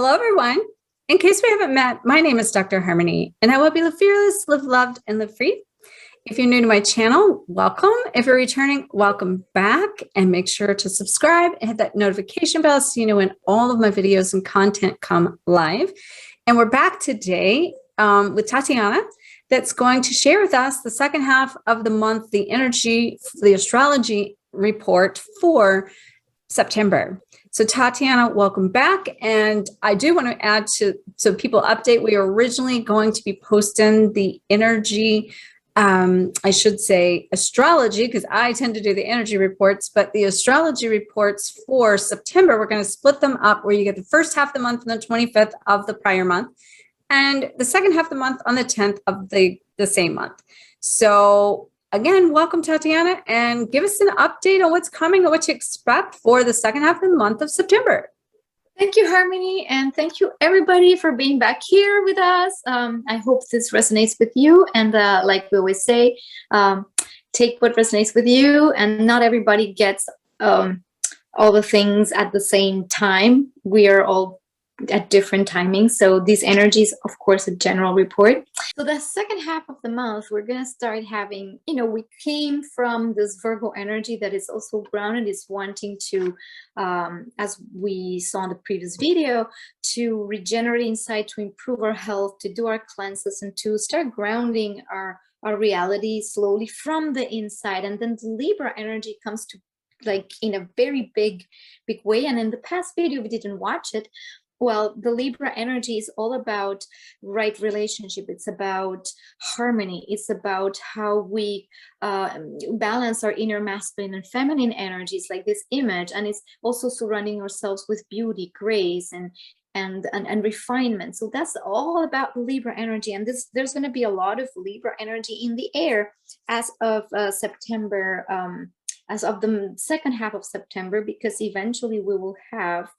Hello, everyone. In case we haven't met, my name is Dr. Harmony, and I will be live fearless, live loved, and live free. If you're new to my channel, welcome. If you're returning, welcome back, and make sure to subscribe and hit that notification bell so you know when all of my videos and content come live. And we're back today with Tatiana, that's going to share with us the second half of the month, the energy, the astrology report for September. So Tatiana, welcome back. And I do want to add to, so people update, we are originally going to be posting the energy, I should say astrology, because I tend to do the energy reports, but the astrology reports for September, we're going to split them up where you get the first half of the month on the 25th of the prior month, and the second half of the month on the 10th of the same month. So again, welcome, Tatiana, and give us an update on what's coming and what to expect for the second half of the month of September. Thank you, Harmony, and thank you, everybody, for being back here with us. I hope this resonates with you, and like we always say, take what resonates with you, and not everybody gets all the things at the same time. We are all at different timings, so these energies, of course, a general report. So the second half of the month, we're going to start having, we came from this Virgo energy that is also grounded, is wanting to, as we saw in the previous video, to regenerate inside, to improve our health, to do our cleanses, and to start grounding our reality slowly from the inside. And then the Libra energy comes to, like, in a very big way. And in the past video, we didn't watch it. Well, the Libra energy is all about right relationship. It's about harmony. It's about how we balance our inner masculine and feminine energies, like this image. And it's also surrounding ourselves with beauty, grace, and refinement. So that's all about Libra energy. And there's going to be a lot of Libra energy in the air as of September, as of the second half of September, because eventually we will have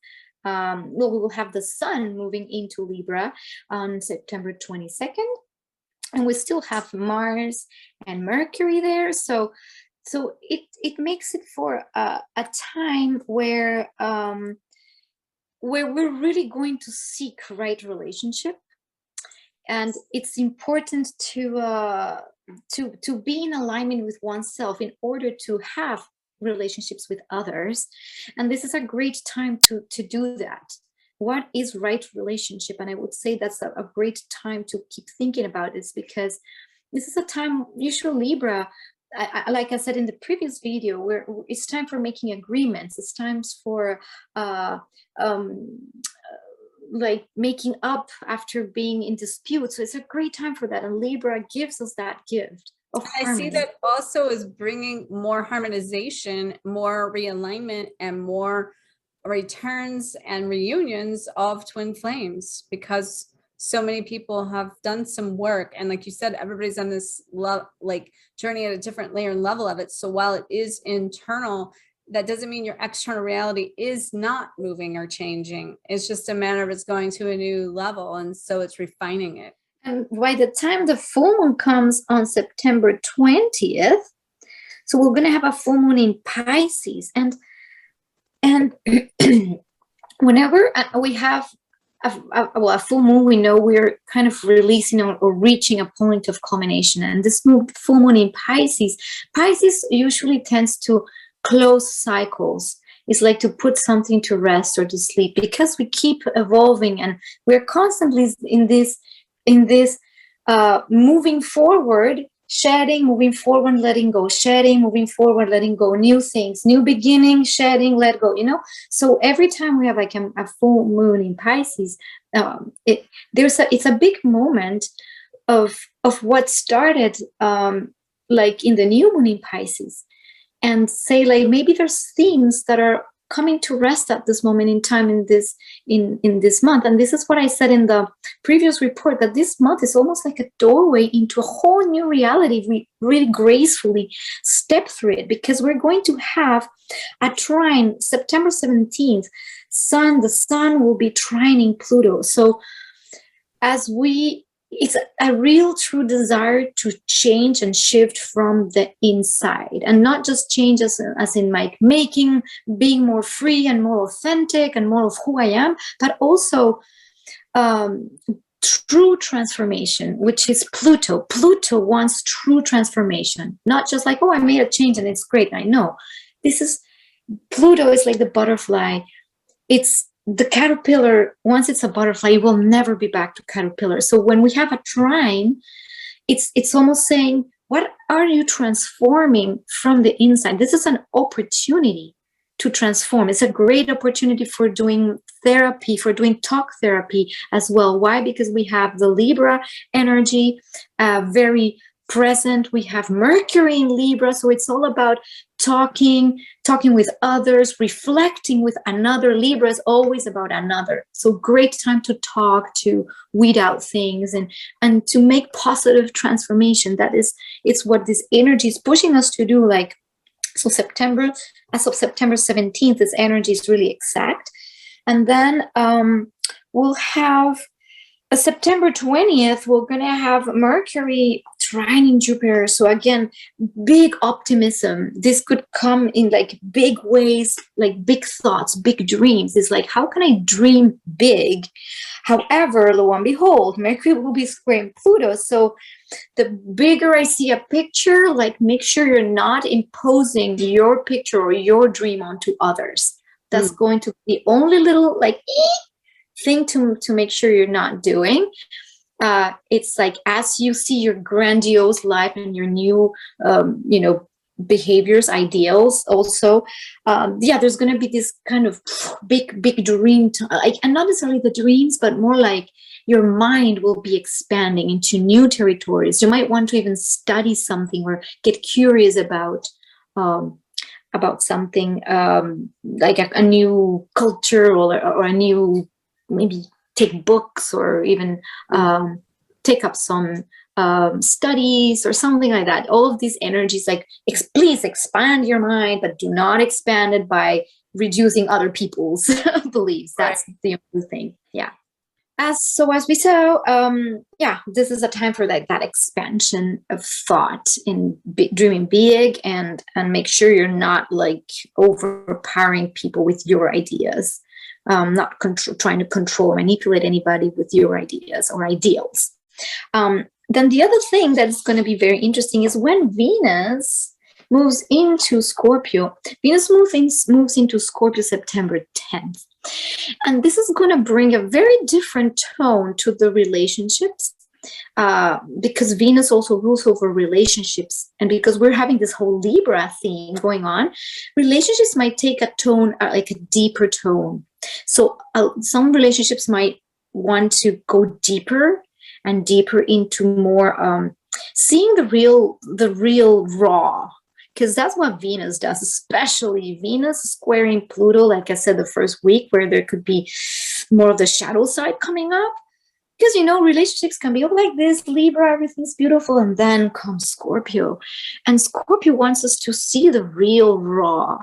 we will have the sun moving into Libra on September 22nd, and we still have Mars and Mercury there. So it makes it for a time where we're really going to seek right relationship, and it's important to be in alignment with oneself in order to have relationships with others. And this is a great time to do that. What is right relationship? And I would say that's a great time to keep thinking about this, because this is a time, usually Libra, like I said in the previous video, where it's time for making agreements. It's times for like making up after being in dispute. So it's a great time for that, and Libra gives us that gift. I see that also is bringing more harmonization, more realignment, and more returns and reunions of twin flames, because so many people have done some work. And like you said, everybody's on this journey at a different layer and level of it. So while it is internal, that doesn't mean your external reality is not moving or changing. It's just a matter of it's going to a new level. And so it's refining it. And by the time the full moon comes on September 20th, so we're going to have a full moon in Pisces. And whenever we have a full moon, we know we're kind of releasing or reaching a point of culmination. And this full moon in Pisces usually tends to close cycles. It's like to put something to rest or to sleep, because we keep evolving and we're constantly in this moving forward, shedding, moving forward, letting go, shedding, moving forward, letting go, new things, new beginning, shedding, let go, So every time we have like a full moon in Pisces, it's a big moment of what started like in the new moon in Pisces, and say like maybe there's themes that are coming to rest at this moment in time in this month. And this is what I said in the previous report, that this month is almost like a doorway into a whole new reality. We really gracefully step through it, because we're going to have a trine September 17th. The sun will be trining Pluto. So as we it's a real true desire to change and shift from the inside, and not just change as in like being more free and more authentic and more of who I am, but also true transformation, which is Pluto. Pluto wants true transformation, not just like, oh, I made a change and it's great. I know Pluto is like the butterfly. It's the caterpillar. Once it's a butterfly, it will never be back to caterpillar. So when we have a trine, it's almost saying, what are you transforming from the inside? This is an opportunity to transform. It's a great opportunity for doing therapy, for doing talk therapy as well. Why? Because we have the Libra energy very present. We have Mercury in Libra, so it's all about talking with others, reflecting with another. Libra is always about another. So great time to talk, to weed out things, and to make positive transformation. It's what this energy is pushing us to do. Like, so as of September 17th, this energy is really exact. And then we'll have September 20th, we're going to have Mercury trining Jupiter. So again, big optimism. This could come in like big ways, like big thoughts, big dreams. It's like, how can I dream big? However, lo and behold, Mercury will be squaring Pluto. So the bigger I see a picture, like make sure you're not imposing your picture or your dream onto others. That's going to be the only little like thing to make sure you're not doing. It's like, as you see your grandiose life and your new behaviors, ideals also, there's going to be this kind of big dream and not necessarily the dreams, but more like your mind will be expanding into new territories. You might want to even study something or get curious about something, like a new culture or a new, maybe take books or even take up some studies or something like that. All of these energies, like, please expand your mind, but do not expand it by reducing other people's beliefs. That's the only thing. Yeah. As we saw, this is a time for that expansion of thought in dreaming big, and make sure you're not like overpowering people with your ideas. Not trying to control or manipulate anybody with your ideas or ideals. Then the other thing that's going to be very interesting is when Venus moves into Scorpio. Venus moves into Scorpio September 10th. And this is going to bring a very different tone to the relationships, because Venus also rules over relationships. And because we're having this whole Libra theme going on, relationships might take a tone, like a deeper tone. So some relationships might want to go deeper and deeper into more seeing the real raw, because that's what Venus does, especially Venus squaring Pluto, like I said, the first week, where there could be more of the shadow side coming up. Because, relationships can be like this, Libra, everything's beautiful, and then comes Scorpio. And Scorpio wants us to see the real raw,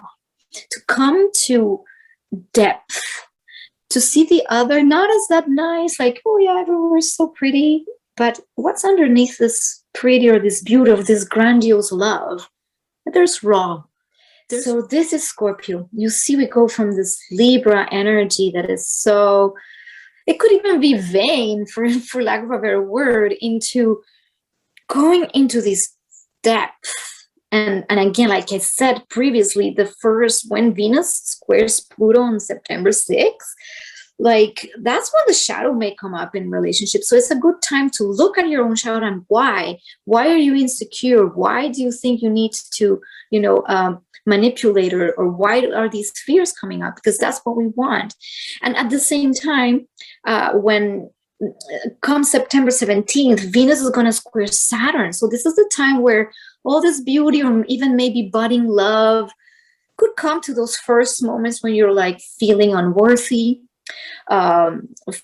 to come to depth, to see the other, not as that nice, like, oh yeah, everyone's so pretty, but what's underneath this pretty or this beauty of this grandiose love? There's raw. So this is Scorpio. You see, we go from this Libra energy that is so, it could even be vain, for lack of a better word, into going into this depth. And again, like I said previously, when Venus squares Pluto on September 6th, like that's when the shadow may come up in relationships. So it's a good time to look at your own shadow and why are you insecure? Why do you think you need to, manipulate, or why are these fears coming up? Because that's what we want. And at the same time, when comes September 17th, Venus is going to square Saturn. So this is the time where all this beauty, or even maybe budding love, could come to those first moments when you're like feeling unworthy,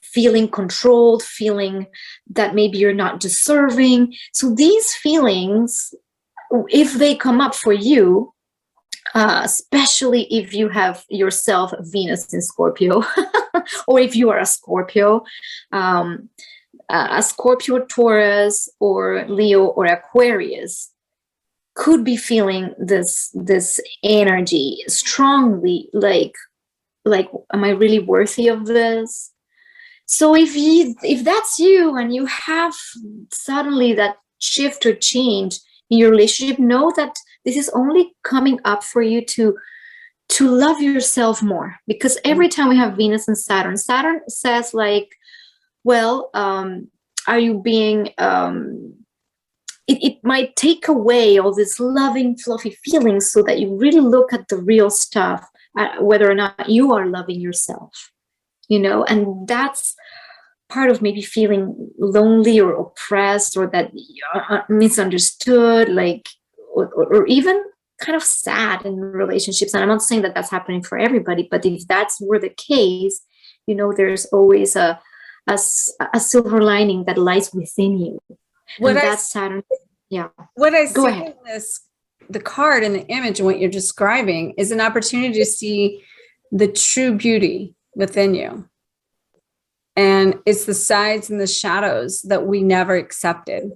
feeling controlled, feeling that maybe you're not deserving. So these feelings, if they come up for you, especially if you have yourself Venus in Scorpio, or if you are a Scorpio, a Scorpio, Taurus, or Leo, or Aquarius could be feeling this energy strongly, like am I really worthy of this? So if that's you, and you have suddenly that shift or change in your relationship, know that this is only coming up for you to love yourself more. Because every time we have Venus and Saturn says like, well, are you being it might take away all these loving, fluffy feelings, so that you really look at the real stuff, whether or not you are loving yourself, and that's part of maybe feeling lonely or oppressed, or that you're misunderstood, like, or even kind of sad in relationships. And I'm not saying that that's happening for everybody, but if that's were the case, there's always a silver lining that lies within you. And that's Saturn. Yeah. What I see in the card and the image and what you're describing is an opportunity to see the true beauty within you. And it's the sides and the shadows that we never accepted.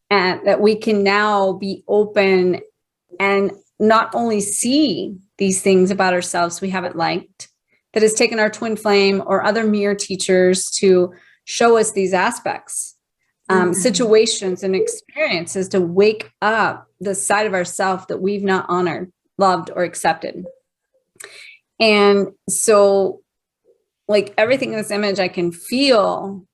And that we can now be open and not only see these things about ourselves we haven't liked, that has taken our twin flame or other mirror teachers to show us these aspects, situations and experiences to wake up the side of ourselves that we've not honored, loved, or accepted. And so, like everything in this image, I can feel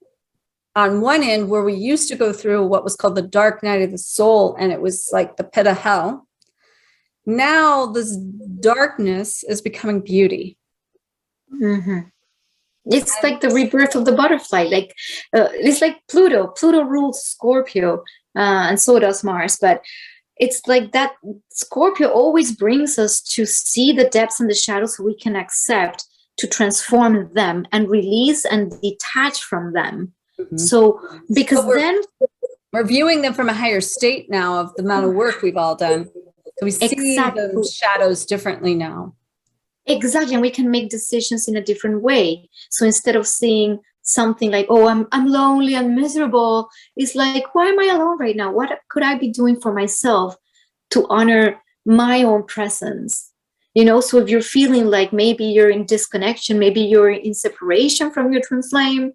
on one end where we used to go through what was called the dark night of the soul, and it was like the pit of hell. Now this darkness is becoming beauty. It's like the rebirth of the butterfly. Like it's like Pluto. Pluto rules Scorpio, and so does Mars. But it's like that Scorpio always brings us to see the depths and the shadows, so we can accept, to transform them and release and detach from them. So because then we're viewing them from a higher state now of the amount of work we've all done. So we see the shadows differently now. Exactly. And we can make decisions in a different way. So instead of seeing something like, oh, I'm lonely and miserable, it's like, why am I alone right now? What could I be doing for myself to honor my own presence? So if you're feeling like maybe you're in disconnection, maybe you're in separation from your twin flame,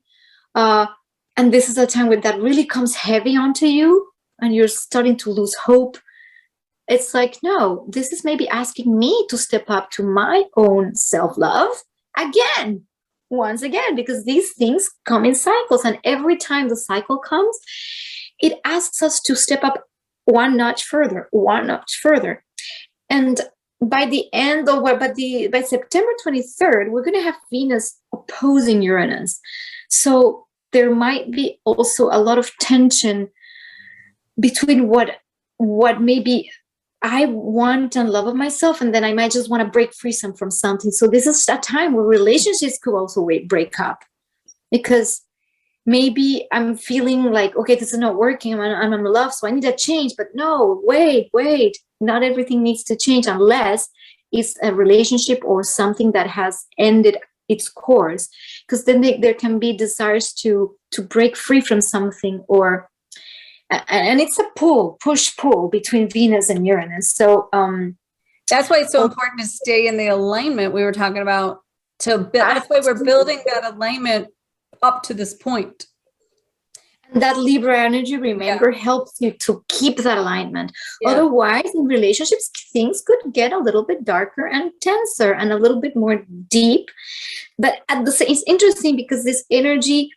and this is a time where that really comes heavy onto you and you're starting to lose hope, it's like, no, this is maybe asking me to step up to my own self-love once again, because these things come in cycles. And every time the cycle comes, it asks us to step up one notch further. And by the end of by September 23rd, we're going to have Venus opposing Uranus. So there might be also a lot of tension between what maybe I want and love of myself, and then I might just want to break free from something. So this is a time where relationships could also break up, because maybe I'm feeling like, okay, this is not working. I'm in love, so I need a change. But no, wait. Not everything needs to change unless it's a relationship or something that has ended its course. Because then there can be desires to break free from something, and it's a push-pull between Venus and Uranus. So that's why it's so important to stay in the alignment we were talking about. That's why we're building that alignment up to this point. And that Libra energy, remember, helps you to keep that alignment. Otherwise, in relationships, things could get a little bit darker and tenser and a little bit more deep. But it's interesting because this energy,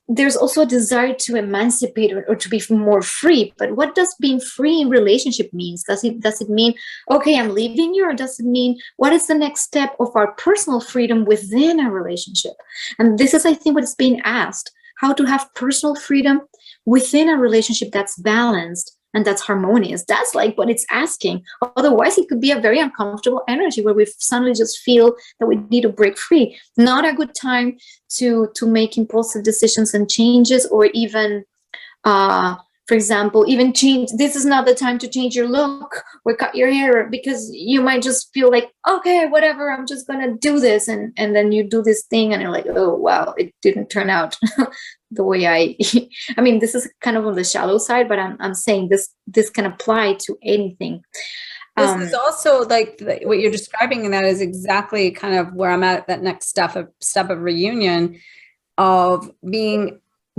there's also a desire to emancipate or to be more free. But what does being free in relationship means? Does it mean, okay, I'm leaving you? Or does it mean, what is the next step of our personal freedom within a relationship? And this is, I think, what is being asked: how to have personal freedom within a relationship that's balanced and that's harmonious. That's like what it's asking. Otherwise, it could be a very uncomfortable energy where we suddenly just feel that we need to break free. Not a good time to make impulsive decisions and changes, or even, for example, even change. This is not the time to change your look or cut your hair, because you might just feel like, okay, whatever, I'm just going to do this. And then you do this thing and you're like, oh, wow, it didn't turn out the way I I mean, this is kind of on the shallow side, but I'm saying this can apply to anything. This is also like what you're describing, and that is exactly kind of where I'm at that next step of reunion, of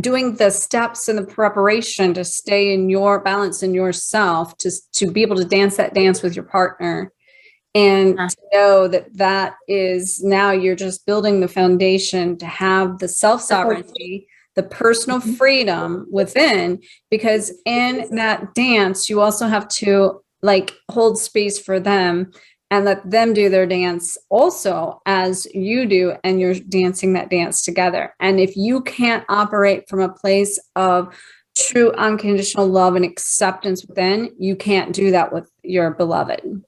doing the steps and the preparation to stay in your balance in yourself, to be able to dance that dance with your partner, and to know that is now you're just building the foundation to have the self-sovereignty, the personal freedom within, because in that dance, you also have to like hold space for them and let them do their dance also as you do, and you're dancing that dance together. And if you can't operate from a place of true unconditional love and acceptance within, you can't do that with your beloved.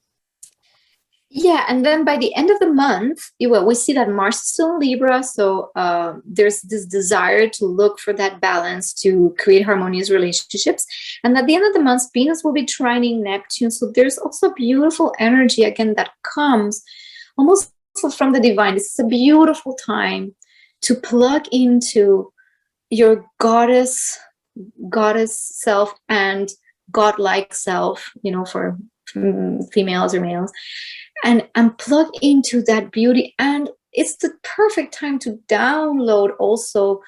Yeah, and then by the end of the month, we see that Mars is still in Libra, so there's this desire to look for that balance, to create harmonious relationships. And at the end of the month, Venus will be trining Neptune, so there's also beautiful energy again that comes almost from the divine. This is a beautiful time to plug into your goddess self and godlike self, for females or males, and plug into that beauty. And it's the perfect time to download also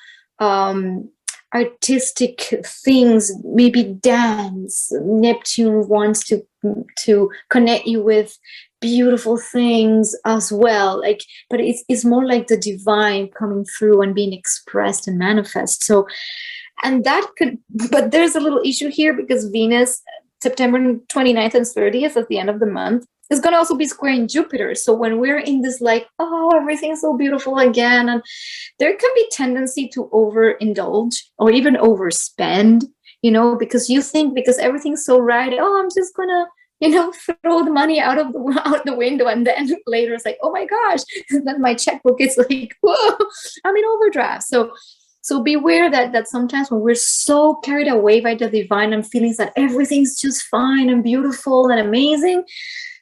artistic things, maybe dance. Neptune wants to connect you with beautiful things as well, but it's more like the divine coming through and being expressed and manifest. So, and but there's a little issue here, because Venus, September 29th and 30th at the end of the month, is going to also be squaring Jupiter. So when we're in this everything's so beautiful again, and there can be tendency to overindulge or even overspend, because you think, because everything's so right, I'm just going to, throw the money out the window, and then later it's like, oh my gosh, and then my checkbook is like, whoa, I'm in overdraft. So beware that sometimes when we're so carried away by the divine and feelings that everything's just fine and beautiful and amazing,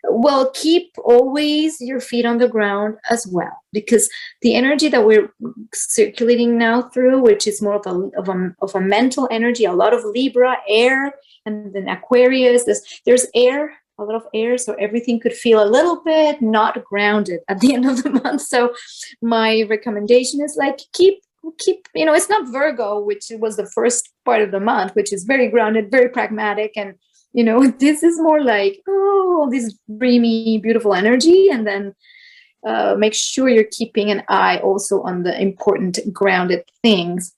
well, keep always your feet on the ground as well, because the energy that we're circulating now through, which is more of a mental energy, a lot of Libra, air, and then Aquarius, there's air, a lot of air, so everything could feel a little bit not grounded at the end of the month. So my recommendation is keep, it's not Virgo, which was the first part of the month, which is very grounded, very pragmatic, and this is more like, this dreamy, beautiful energy. And then make sure you're keeping an eye also on the important grounded things.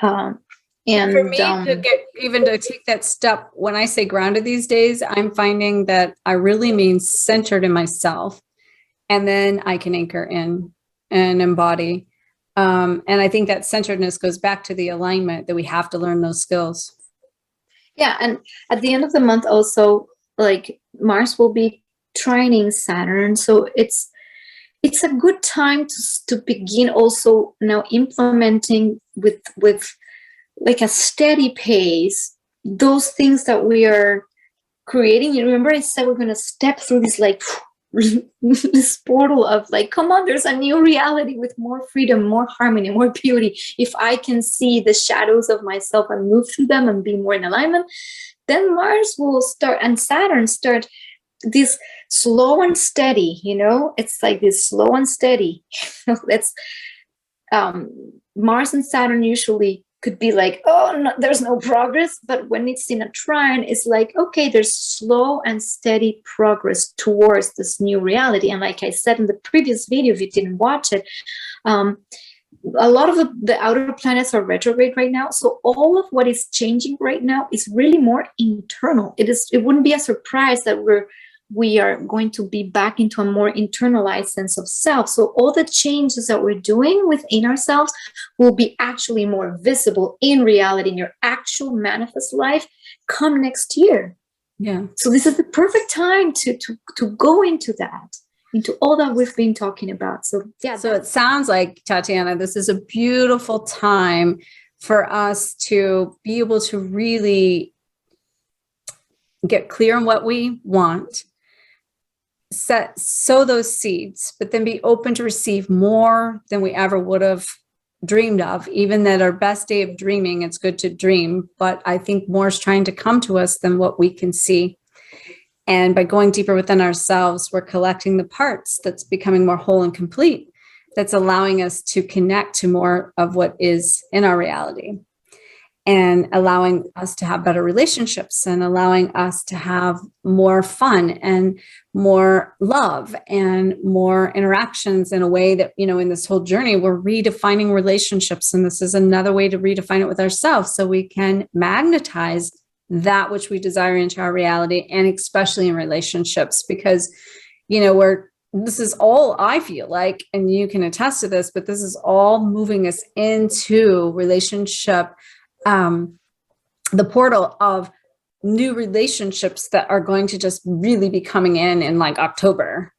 And for me to take that step, when I say grounded these days, I'm finding that I really mean centered in myself, and then I can anchor in and embody. And I think that centeredness goes back to the alignment, that we have to learn those skills. Yeah, and at the end of the month also, Mars will be trining Saturn, so it's a good time to begin also now implementing with a steady pace those things that we are creating. You remember I said we're going to step through this this portal of come on, there's a new reality with more freedom, more harmony, more beauty. If I can see the shadows of myself and move through them and be more in alignment, then Mars will start and Saturn start this slow and steady, it's like this slow and steady. That's Mars and Saturn usually could be no, there's no progress, but when it's in a trine, it's okay, there's slow and steady progress towards this new reality. And like I said in the previous video, if you didn't watch it, a lot of the outer planets are retrograde right now, so all of what is changing right now is really more internal. It wouldn't be a surprise that we are going to be back into a more internalized sense of self. So all the changes that we're doing within ourselves will be actually more visible in reality, in your actual manifest life, come next year. Yeah. So this is the perfect time to go into that, into all that we've been talking about. So yeah. So it sounds like, Tatiana, this is a beautiful time for us to be able to really get clear on what we want, sow those seeds, but then be open to receive more than we ever would have dreamed of. Even at our best day of dreaming, it's good to dream, but I think more is trying to come to us than what we can see. And by going deeper within ourselves, we're collecting the parts that's becoming more whole and complete, that's allowing us to connect to more of what is in our reality, and allowing us to have better relationships, and allowing us to have more fun and more love and more interactions in a way that, you know, in this whole journey, we're redefining relationships. And this is another way to redefine it with ourselves, so we can magnetize that which we desire into our reality, and especially in relationships, because, you know, this is all, I feel like, and you can attest to this, but this is all moving us into relationship, the portal of new relationships that are going to just really be coming in like October.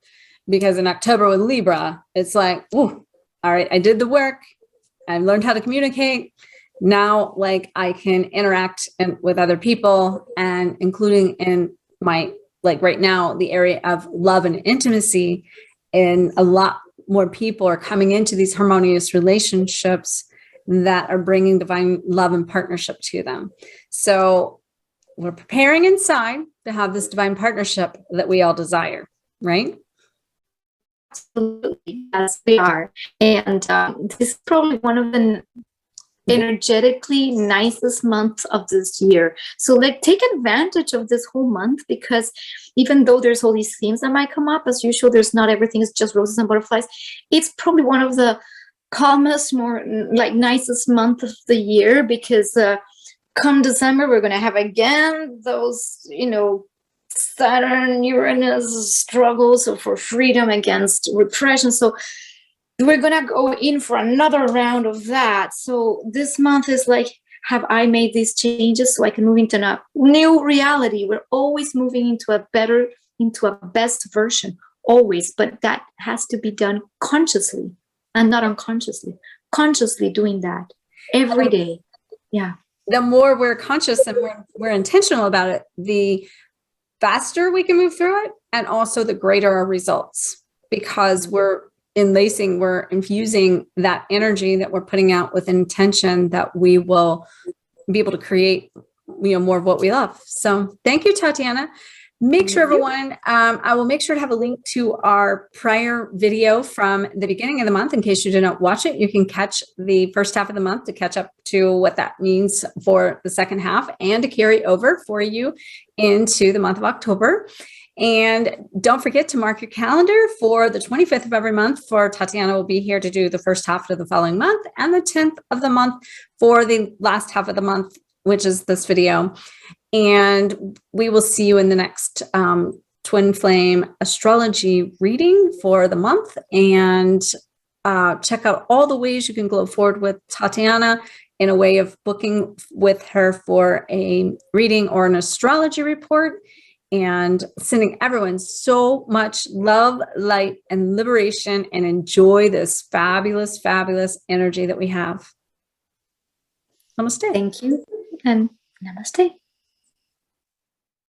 Because in October with Libra, it's like, ooh, all right, I did the work. I've learned how to communicate. Now, like, I can interact with other people, and including in my, like right now, the area of love and intimacy, and a lot more people are coming into these harmonious relationships that are bringing divine love and partnership to them. So we're preparing inside to have this divine partnership that we all desire, right? Absolutely, yes, we are. And this is probably one of the energetically nicest months of this year. So like, take advantage of this whole month, because even though there's all these themes that might come up, as usual, there's not everything is just roses and butterflies. It's probably one of the calmest, more like nicest month of the year, because come December, we're going to have again those, you know, Saturn, Uranus struggles for freedom against repression. So we're going to go in for another round of that. So this month is like, have I made these changes so I can move into a new reality? We're always moving into a better, into a best version, always. But that has to be done consciously and not unconsciously. Consciously doing that every day. Yeah. The more we're conscious and we're intentional about it, the faster we can move through it, and also the greater our results, because we're infusing that energy that we're putting out with intention that we will be able to create, you know, more of what we love. So thank you, Tatiana. Make sure, everyone, I will make sure to have a link to our prior video from the beginning of the month. In case you did not watch it, you can catch the first half of the month to catch up to what that means for the second half, and to carry over for you into the month of October. And don't forget to mark your calendar for the 25th of every month, for Tatiana will be here to do the first half of the following month, and the 10th of the month for the last half of the month, which is this video. And we will see you in the next Twin Flame Astrology reading for the month. And check out all the ways you can go forward with Tatiana in a way of booking with her for a reading or an astrology report. And sending everyone so much love, light, and liberation, and enjoy this fabulous, fabulous energy that we have. Namaste. Thank you. And namaste.